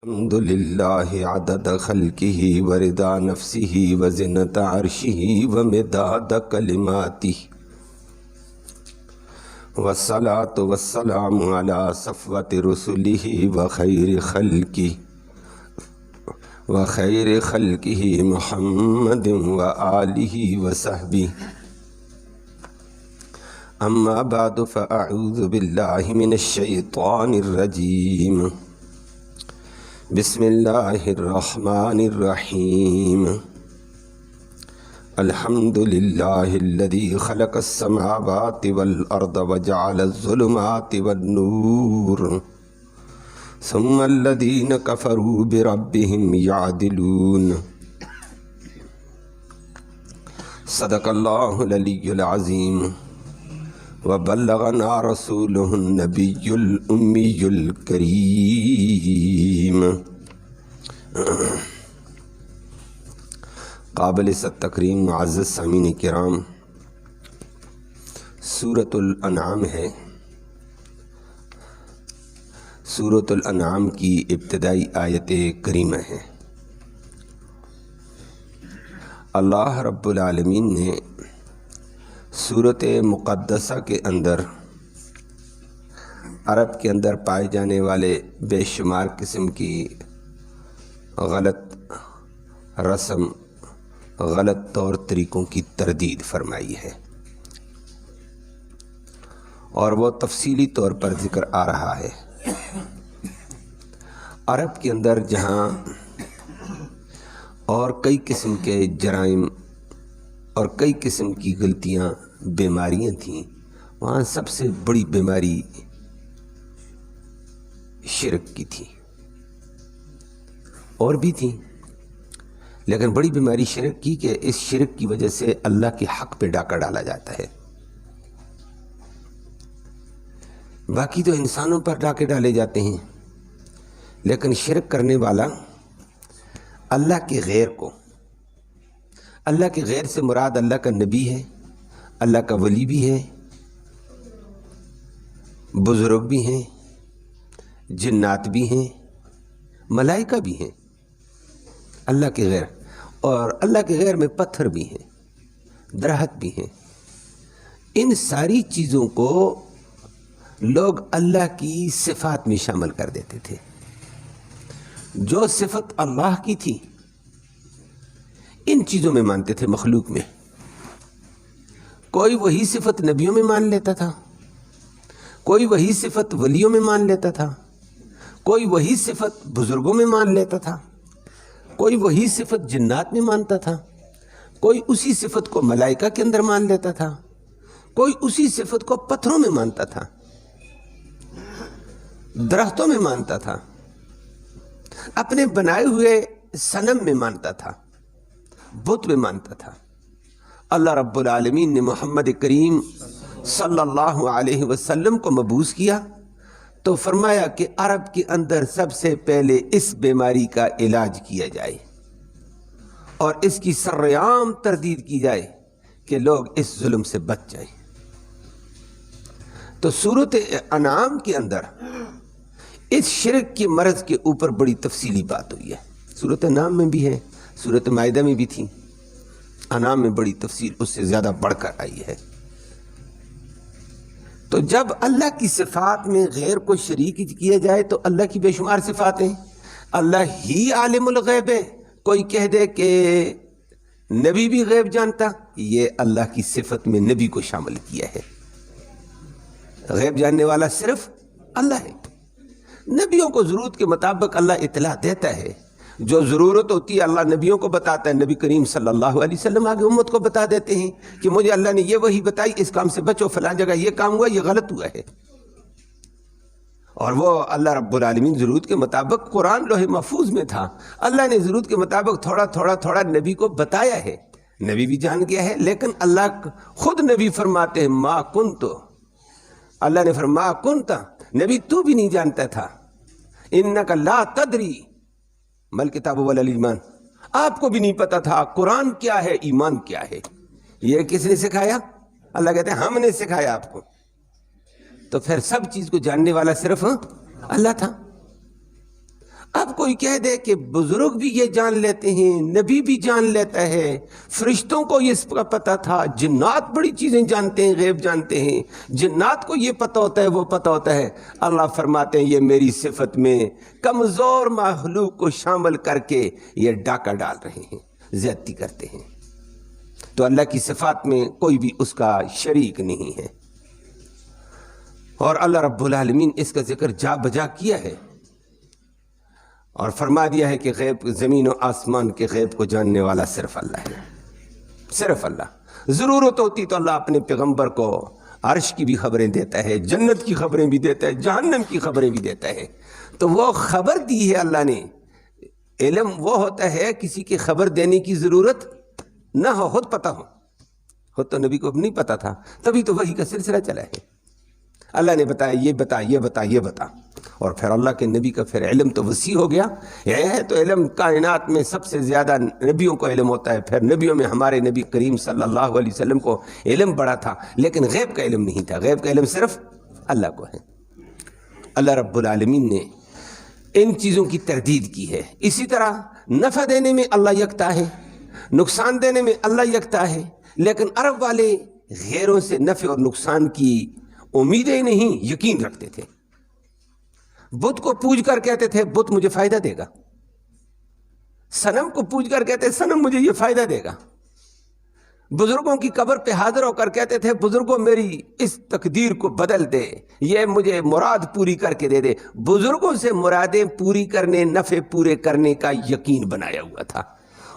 الحمد للہ عدد خلقہ ورضا نفسہ وزنۃ عرشہ ومداد کلماتہ والصلاۃ والسلام علی صفوۃ رسلہ وخیر خلقہ محمد وآلہ وصحبہ اما بعد فاعوذ باللہ من الشیطان الرجیم بسم اللہ الرحمن الرحیم الحمد للہ الذی خلق السماوات والارض وجعل الظلمات والنور ثم الذین کفروا بربهم یعدلون صدق اللہ العلی العظیم وبلغنا رسوله النبی الامی الکریم قابل تکریم معزز سامعین کرام، سورۃ الانعام ہے۔ سورۃ الانعام کی ابتدائی آیت کریمہ ہے۔ اللہ رب العالمین نے سورۃ مقدسہ کے اندر عرب کے اندر پائے جانے والے بے شمار قسم کی غلط رسم، غلط طور طریقوں کی تردید فرمائی ہے، اور وہ تفصیلی طور پر ذکر آ رہا ہے۔ عرب کے اندر جہاں اور کئی قسم کے جرائم اور کئی قسم کی غلطیاں، بیماریاں تھیں، وہاں سب سے بڑی بیماری شرک کی تھی، اور بھی تھیں، لیکن بڑی بیماری شرک کی کہ اس شرک کی وجہ سے اللہ کے حق پہ ڈاکہ ڈالا جاتا ہے۔ باقی تو انسانوں پر ڈاکے ڈالے جاتے ہیں، لیکن شرک کرنے والا اللہ کے غیر کو، اللہ کے غیر سے مراد اللہ کا نبی ہے، اللہ کا ولی بھی ہے، بزرگ بھی ہیں، جنات بھی ہیں، ملائکہ بھی ہیں، اللہ کے غیر، اور اللہ کے غیر میں پتھر بھی ہیں، درخت بھی ہیں۔ ان ساری چیزوں کو لوگ اللہ کی صفات میں شامل کر دیتے تھے۔ جو صفت اللہ کی تھی ان چیزوں میں مانتے تھے، مخلوق میں۔ کوئی وہی صفت نبیوں میں مان لیتا تھا، کوئی وہی صفت ولیوں میں مان لیتا تھا، کوئی وہی صفت بزرگوں میں مان لیتا تھا، کوئی وہی صفت جنات میں مانتا تھا، کوئی اسی صفت کو ملائکہ کے اندر مان لیتا تھا، کوئی اسی صفت کو پتھروں میں مانتا تھا، درختوں میں مانتا تھا، اپنے بنائے ہوئے صنم میں مانتا تھا، بت میں مانتا تھا۔ اللہ رب العالمین نے محمد کریم صلی اللہ علیہ وسلم کو مبعوث کیا تو فرمایا کہ عرب کے اندر سب سے پہلے اس بیماری کا علاج کیا جائے اور اس کی سرعام تردید کی جائے کہ لوگ اس ظلم سے بچ جائیں۔ تو سورۃ انعام کے اندر اس شرک کے مرض کے اوپر بڑی تفصیلی بات ہوئی ہے۔ سورۃ انعام میں بھی ہے، سورۃ مائدہ میں بھی تھی، انعام میں بڑی تفصیل اس سے زیادہ بڑھ کر آئی ہے۔ تو جب اللہ کی صفات میں غیر کو شریک کیا جائے تو اللہ کی بے شمار صفات ہیں، اللہ ہی عالم الغیب ہے۔ کوئی کہہ دے کہ نبی بھی غیب جانتا، یہ اللہ کی صفت میں نبی کو شامل کیا ہے۔ غیب جاننے والا صرف اللہ ہے۔ نبیوں کو ضرورت کے مطابق اللہ اطلاع دیتا ہے، جو ضرورت ہوتی ہے اللہ نبیوں کو بتاتا ہے۔ نبی کریم صلی اللہ علیہ وسلم آگے امت کو بتا دیتے ہیں کہ مجھے اللہ نے یہ وحی بتائی، اس کام سے بچو، فلاں جگہ یہ کام ہوا، یہ غلط ہوا ہے۔ اور وہ اللہ رب العالمین ضرورت کے مطابق، قرآن لوح محفوظ میں تھا، اللہ نے ضرورت کے مطابق تھوڑا تھوڑا تھوڑا نبی کو بتایا ہے، نبی بھی جان گیا ہے۔ لیکن اللہ خود نبی فرماتے ہیں ما کنت، اللہ نے فرمایا ما کنت، نبی تو بھی نہیں جانتا تھا، انک لا تدری مل کتاب ولا الایمان، آپ کو بھی نہیں پتا تھا قرآن کیا ہے، ایمان کیا ہے۔ یہ کس نے سکھایا؟ اللہ کہتے ہیں ہم نے سکھایا آپ کو۔ تو پھر سب چیز کو جاننے والا صرف اللہ تھا۔ اب کوئی کہہ دے کہ بزرگ بھی یہ جان لیتے ہیں، نبی بھی جان لیتا ہے، فرشتوں کو یہ پتہ تھا، جنات بڑی چیزیں جانتے ہیں، غیب جانتے ہیں، جنات کو یہ پتہ ہوتا ہے، وہ پتہ ہوتا ہے۔ اللہ فرماتے ہیں یہ میری صفت میں کمزور مخلوق کو شامل کر کے یہ ڈاکہ ڈال رہے ہیں، زیادتی کرتے ہیں۔ تو اللہ کی صفات میں کوئی بھی اس کا شریک نہیں ہے، اور اللہ رب العالمین اس کا ذکر جا بجا کیا ہے اور فرما دیا ہے کہ غیب، زمین و آسمان کے غیب کو جاننے والا صرف اللہ ہے، صرف اللہ۔ ضرورت ہوتی تو اللہ اپنے پیغمبر کو عرش کی بھی خبریں دیتا ہے، جنت کی خبریں بھی دیتا ہے، جہنم کی خبریں بھی دیتا ہے۔ تو وہ خبر دی ہے اللہ نے۔ علم وہ ہوتا ہے کسی کی خبر دینے کی ضرورت نہ ہو، خود پتہ ہو۔ خود تو نبی کو نہیں پتا تھا، تبھی تو وحی کا سلسلہ چلا ہے۔ اللہ نے بتایا یہ بتا، یہ بتا، یہ بتا، اور پھر اللہ کے نبی کا پھر علم تو وسیع ہو گیا۔ یہ ہے تو علم کائنات میں سب سے زیادہ نبیوں کو علم ہوتا ہے، پھر نبیوں میں ہمارے نبی کریم صلی اللہ علیہ وسلم کو علم بڑا تھا، لیکن غیب کا علم نہیں تھا۔ غیب کا علم صرف اللہ کو ہے۔ اللہ رب العالمین نے ان چیزوں کی تردید کی ہے۔ اسی طرح نفع دینے میں اللہ یکتا ہے، نقصان دینے میں اللہ یکتا ہے، لیکن عرب والے غیروں سے نفع اور نقصان کی امیدیں نہیں، یقین رکھتے تھے۔ بت کو پوج کر کہتے تھے بت مجھے فائدہ دے گا، صنم کو پوج کر کہتے صنم مجھے یہ فائدہ دے گا، بزرگوں کی قبر پہ حاضر ہو کر کہتے تھے بزرگوں میری اس تقدیر کو بدل دے، یہ مجھے مراد پوری کر کے دے دے۔ بزرگوں سے مرادیں پوری کرنے، نفع پورے کرنے کا یقین بنایا ہوا تھا،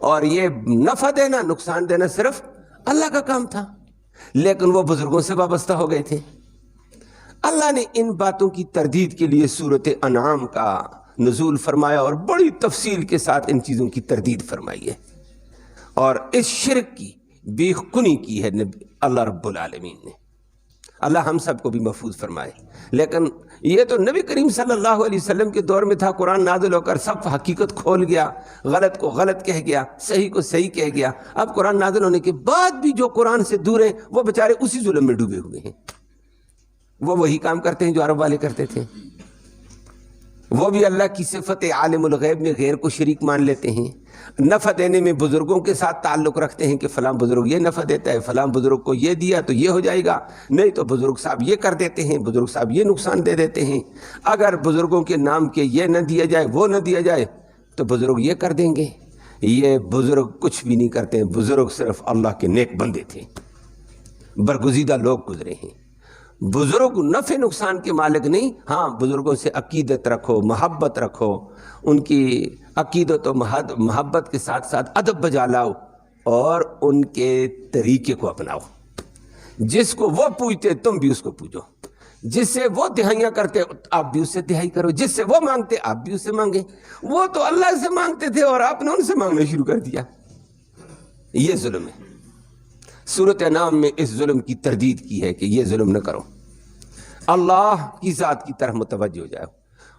اور یہ نفع دینا، نقصان دینا صرف اللہ کا کام تھا، لیکن وہ بزرگوں سے وابستہ ہو گئے تھے۔ اللہ نے ان باتوں کی تردید کے لیے سورۃ انعام کا نزول فرمایا اور بڑی تفصیل کے ساتھ ان چیزوں کی تردید فرمائی ہے، اور اس شرک کی بے خونی کی ہے اللہ رب العالمین نے۔ اللہ ہم سب کو بھی محفوظ فرمائے۔ لیکن یہ تو نبی کریم صلی اللہ علیہ وسلم کے دور میں تھا، قرآن نازل ہو کر سب حقیقت کھول گیا، غلط کو غلط کہہ گیا، صحیح کو صحیح کہہ گیا۔ اب قرآن نازل ہونے کے بعد بھی جو قرآن سے دور ہیں وہ بیچارے اسی ظلم میں ڈوبے ہوئے ہیں۔ وہ وہی کام کرتے ہیں جو عرب والے کرتے تھے، وہ بھی اللہ کی صفت عالم الغیب میں غیر کو شریک مان لیتے ہیں۔ نفع دینے میں بزرگوں کے ساتھ تعلق رکھتے ہیں کہ فلاں بزرگ یہ نفع دیتا ہے، فلاں بزرگ کو یہ دیا تو یہ ہو جائے گا، نہیں تو بزرگ صاحب یہ کر دیتے ہیں، بزرگ صاحب یہ نقصان دے دیتے ہیں، اگر بزرگوں کے نام کے یہ نہ دیا جائے، وہ نہ دیا جائے تو بزرگ یہ کر دیں گے۔ یہ بزرگ کچھ بھی نہیں کرتے ہیں، بزرگ صرف اللہ کے نیک بندے تھے، برگزیدہ لوگ گزرے ہیں۔ بزرگ نفع نقصان کے مالک نہیں، ہاں بزرگوں سے عقیدت رکھو، محبت رکھو، ان کی عقیدت و محبت کے ساتھ ساتھ ادب بجا لاؤ اور ان کے طریقے کو اپناؤ۔ جس کو وہ پوجتے تم بھی اس کو پوجو، جس سے وہ دہائیاں کرتے آپ بھی اس سے دہائی کرو، جس سے وہ مانگتے آپ بھی اس سے مانگے۔ وہ تو اللہ سے مانگتے تھے اور آپ نے ان سے مانگنا شروع کر دیا، یہ ظلم ہے۔ سورۃ انعام میں اس ظلم کی تردید کی ہے کہ یہ ظلم نہ کرو، اللہ کی ذات کی طرف متوجہ ہو جاؤ۔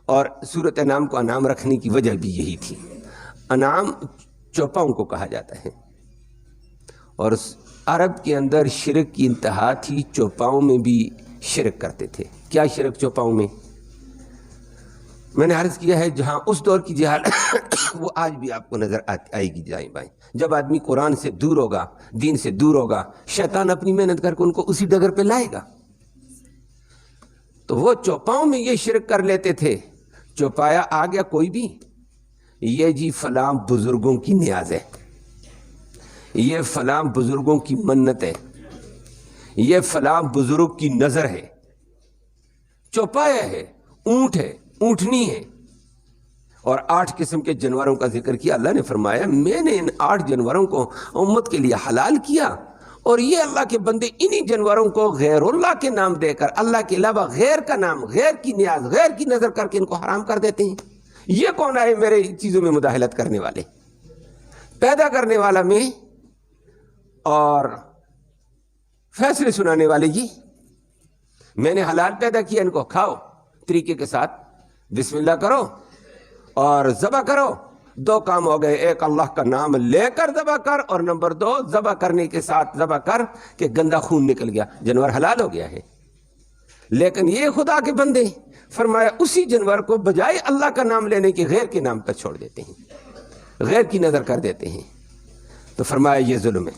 اور سورۃ انعام کو انعام رکھنے کی وجہ بھی یہی تھی۔ انعام چوپاؤں کو کہا جاتا ہے، اور عرب کے اندر شرک کی انتہا تھی، چوپاؤں میں بھی شرک کرتے تھے۔ کیا شرک چوپاؤں میں نے عرض کیا ہے جہاں اس دور کی جہالت وہ آج بھی آپ کو نظر آئے گی دائیں بائیں۔ جب آدمی قرآن سے دور ہوگا، دین سے دور ہوگا، شیطان اپنی محنت کر کے ان کو اسی ڈگر پہ لائے گا۔ تو وہ چوپاؤں میں یہ شرک کر لیتے تھے۔ چوپایا آ گیا کوئی بھی، یہ جی فلاں بزرگوں کی نیاز ہے، یہ فلاں بزرگوں کی منت ہے، یہ فلاں بزرگ کی نظر ہے۔ چوپایا ہے، اونٹ ہے، اونٹنی ہے، اور 8 قسم کے جانوروں کا ذکر کیا۔ اللہ نے فرمایا میں نے ان 8 جانوروں کو امت کے لیے حلال کیا، اور یہ اللہ کے بندے انہی جانوروں کو غیر اللہ کے نام دے کر، اللہ کے علاوہ غیر کا نام، غیر کی نیاز، غیر کی نظر کر کے ان کو حرام کر دیتے ہیں۔ یہ کون آئے میرے چیزوں میں مداخلت کرنے والے؟ پیدا کرنے والا میں اور فیصلے سنانے والے جی۔ میں نے حلال پیدا کیا، ان کو کھاؤ طریقے کے ساتھ، بسم اللہ کرو اور ذبح کرو۔ 2 کام ہو گئے، ایک اللہ کا نام لے کر ذبح کر، اور نمبر 2 ذبح کرنے کے ساتھ ذبح کر کہ گندا خون نکل گیا، جانور حلال ہو گیا ہے۔ لیکن یہ خدا کے بندے فرمایا اسی جانور کو بجائے اللہ کا نام لینے کے غیر کے نام پر چھوڑ دیتے ہیں, غیر کی نظر کر دیتے ہیں. تو فرمایا یہ ظلم ہے.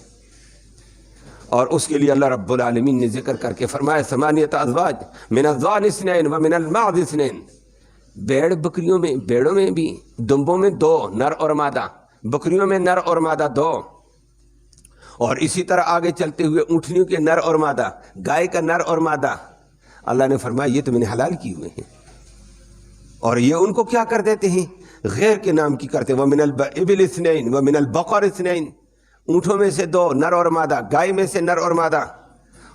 اور اس کے لیے اللہ رب العالمین نے ذکر کر کے فرمایا ثمانیۃ ازواج من الضأن اثنین ومن المعز اثنین, بیڑوں میں بھی دمبوں میں 2 نر اور مادہ, بکریوں میں نر اور مادہ 2, اور اسی طرح آگے چلتے ہوئے اونٹنیوں کے نر اور مادہ, گائے کا نر اور مادہ. اللہ نے فرمایا یہ تو میں نے حلال کیے ہوئے ہیں, اور یہ ان کو کیا کر دیتے ہیں, غیر کے نام کی کرتے. ومن الابل اثنین ومن البقر اثنین, اونٹوں میں سے 2 نر اور مادہ, گائے میں سے نر اور مادہ.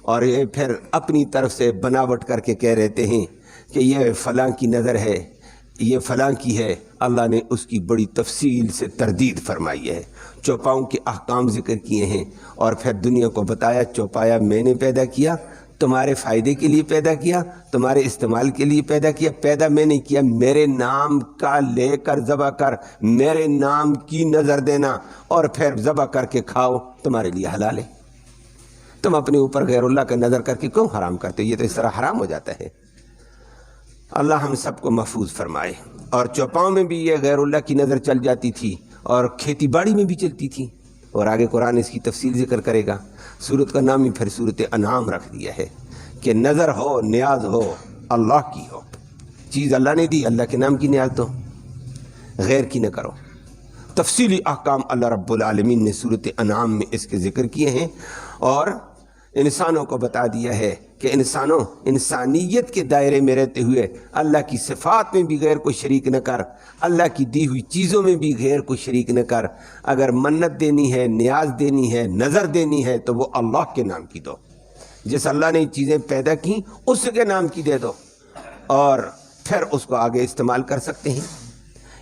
اور یہ پھر اپنی طرف سے بناوٹ کر کے کہہ رہتے ہیں کہ یہ فلاں کی نظر ہے, یہ فلاں کی ہے. اللہ نے اس کی بڑی تفصیل سے تردید فرمائی ہے, چوپاؤں کے احکام ذکر کیے ہیں, اور پھر دنیا کو بتایا چوپایا میں نے پیدا کیا, تمہارے فائدے کے لیے پیدا کیا, تمہارے استعمال کے لیے پیدا کیا, پیدا میں نے کیا, میرے نام کا لے کر ذبح کر, میرے نام کی نظر دینا اور پھر ذبح کر کے کھاؤ, تمہارے لیے حلال ہے. تم اپنے اوپر غیر اللہ کا نظر کر کے کیوں حرام کرتے؟ یہ تو اس طرح حرام ہو جاتا ہے. اللہ ہم سب کو محفوظ فرمائے. اور چوپاؤں میں بھی یہ غیر اللہ کی نظر چل جاتی تھی, اور کھیتی باڑی میں بھی چلتی تھی, اور آگے قرآن اس کی تفصیل ذکر کرے گا. سورت کا نام ہی پھر سورت انعام رکھ دیا ہے کہ نظر ہو, نیاز ہو, اللہ کی ہو. چیز اللہ نے دی, اللہ کے نام کی نیاز دو, غیر کی نہ کرو. تفصیلی احکام اللہ رب العالمین نے سورت انعام میں اس کے ذکر کیے ہیں, اور انسانوں کو بتا دیا ہے کہ انسانیت کے دائرے میں رہتے ہوئے اللہ کی صفات میں بھی غیر کو شریک نہ کر, اللہ کی دی ہوئی چیزوں میں بھی غیر کو شریک نہ کر. اگر منت دینی ہے, نیاز دینی ہے, نظر دینی ہے تو وہ اللہ کے نام کی دو. جس اللہ نے چیزیں پیدا کی اس کے نام کی دے دو, اور پھر اس کو آگے استعمال کر سکتے ہیں.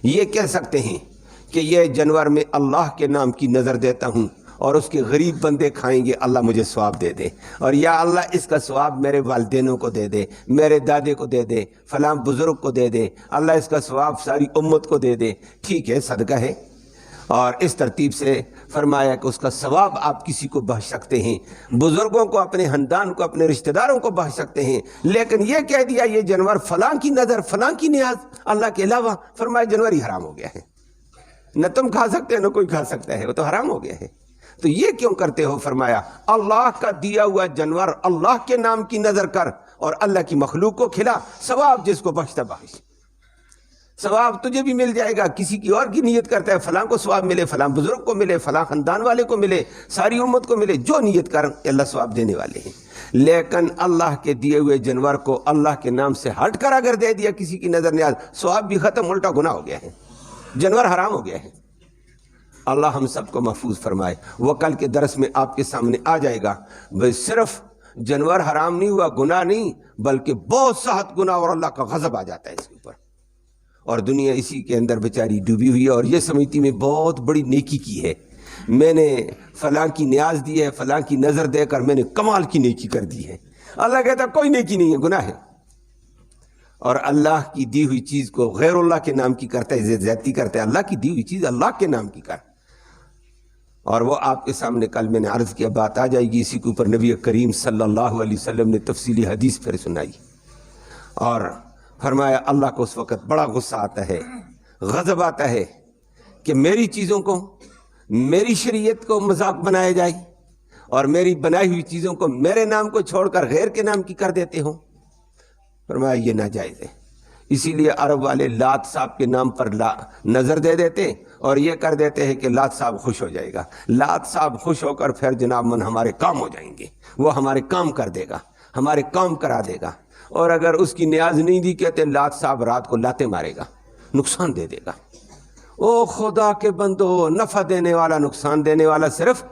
یہ کہہ سکتے ہیں کہ یہ جانور میں اللہ کے نام کی نظر دیتا ہوں, اور اس کے غریب بندے کھائیں گے, اللہ مجھے ثواب دے دے, اور یا اللہ اس کا ثواب میرے والدینوں کو دے دے, میرے دادے کو دے دے, فلاں بزرگ کو دے دے, اللہ اس کا ثواب ساری امت کو دے دے. ٹھیک ہے, صدقہ ہے. اور اس ترتیب سے فرمایا کہ اس کا ثواب آپ کسی کو بخش سکتے ہیں, بزرگوں کو, اپنے خاندان کو, اپنے رشتہ داروں کو بخش سکتے ہیں. لیکن یہ کہہ دیا یہ جانور فلاں کی نظر, فلاں کی نیاز اللہ کے علاوہ, فرمایا جانور ہی حرام ہو گیا ہے. نہ تم کھا سکتے ہیں, نہ کوئی کھا سکتا ہے, وہ تو حرام ہو گیا ہے. تو یہ کیوں کرتے ہو؟ فرمایا اللہ کا دیا ہوا جانور اللہ کے نام کی نظر کر, اور اللہ کی مخلوق کو کھلا, ثواب جس کو بخشتا بخش. ثواب تجھے بھی مل جائے گا, کسی کی اور کی نیت کرتا ہے فلاں کو ثواب ملے, فلاں بزرگ کو ملے, فلاں خاندان والے کو ملے, ساری امت کو ملے, جو نیت کر اللہ ثواب دینے والے ہیں. لیکن اللہ کے دیے ہوئے جانور کو اللہ کے نام سے ہٹ کر اگر دے دیا کسی کی نظر نیاز, ثواب بھی ختم, الٹا گناہ ہو گیا ہے, جانور حرام ہو گیا ہے. اللہ ہم سب کو محفوظ فرمائے. وہ کل کے درس میں آپ کے سامنے آ جائے گا. بس صرف جانور حرام نہیں ہوا, گناہ نہیں, بلکہ بہت سخت گناہ, اور اللہ کا غضب آ جاتا ہے اس کے اوپر, اور دنیا اسی کے اندر بیچاری ڈوبی ہوئی ہے, اور یہ سمجھتی میں بہت بڑی نیکی کی ہے, میں نے فلاں کی نیاز دی ہے, فلاں کی نظر دے کر میں نے کمال کی نیکی کر دی ہے. اللہ کہتا ہے کوئی نیکی نہیں ہے, گناہ ہے. اور اللہ کی دی ہوئی چیز کو غیر اللہ کے نام کی کرتا ہے, زیادتی کرتا ہے. اللہ کی دی ہوئی چیز اللہ کے نام کی کر. اور وہ آپ کے سامنے کل میں نے عرض کیا, بات آ جائے گی اسی کے اوپر. نبی کریم صلی اللہ علیہ وسلم نے تفصیلی حدیث پھر سنائی, اور فرمایا اللہ کو اس وقت بڑا غصہ آتا ہے, غضب آتا ہے کہ میری چیزوں کو, میری شریعت کو مذاق بنایا جائے, اور میری بنائی ہوئی چیزوں کو میرے نام کو چھوڑ کر غیر کے نام کی کر دیتے ہو. فرمایا یہ ناجائز ہے. اسی لیے عرب والے لات صاحب کے نام پر نظر دے دیتے, اور یہ کر دیتے ہیں کہ لات صاحب خوش ہو جائے گا. لات صاحب خوش ہو کر پھر جناب من ہمارے کام ہو جائیں گے, وہ ہمارے کام کر دے گا, ہمارے کام کرا دے گا. اور اگر اس کی نیاز نہیں دی, کہتے لات صاحب رات کو لاتے مارے گا, نقصان دے دے گا. او خدا کے بندو, نفع دینے والا, نقصان دینے والا صرف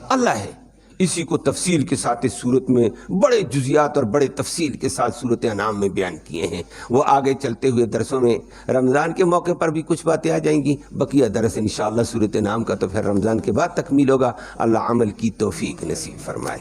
اللہ ہے. اسی کو تفصیل کے ساتھ اس صورت میں بڑے جزیات اور بڑے تفصیل کے ساتھ صورت انعام میں بیان کیے ہیں. وہ آگے چلتے ہوئے درسوں میں رمضان کے موقع پر بھی کچھ باتیں آ جائیں گی. بقیہ درس انشاءاللہ صورت انعام کا تو پھر رمضان کے بعد تکمیل ہوگا. اللہ عمل کی توفیق نصیب فرمائے.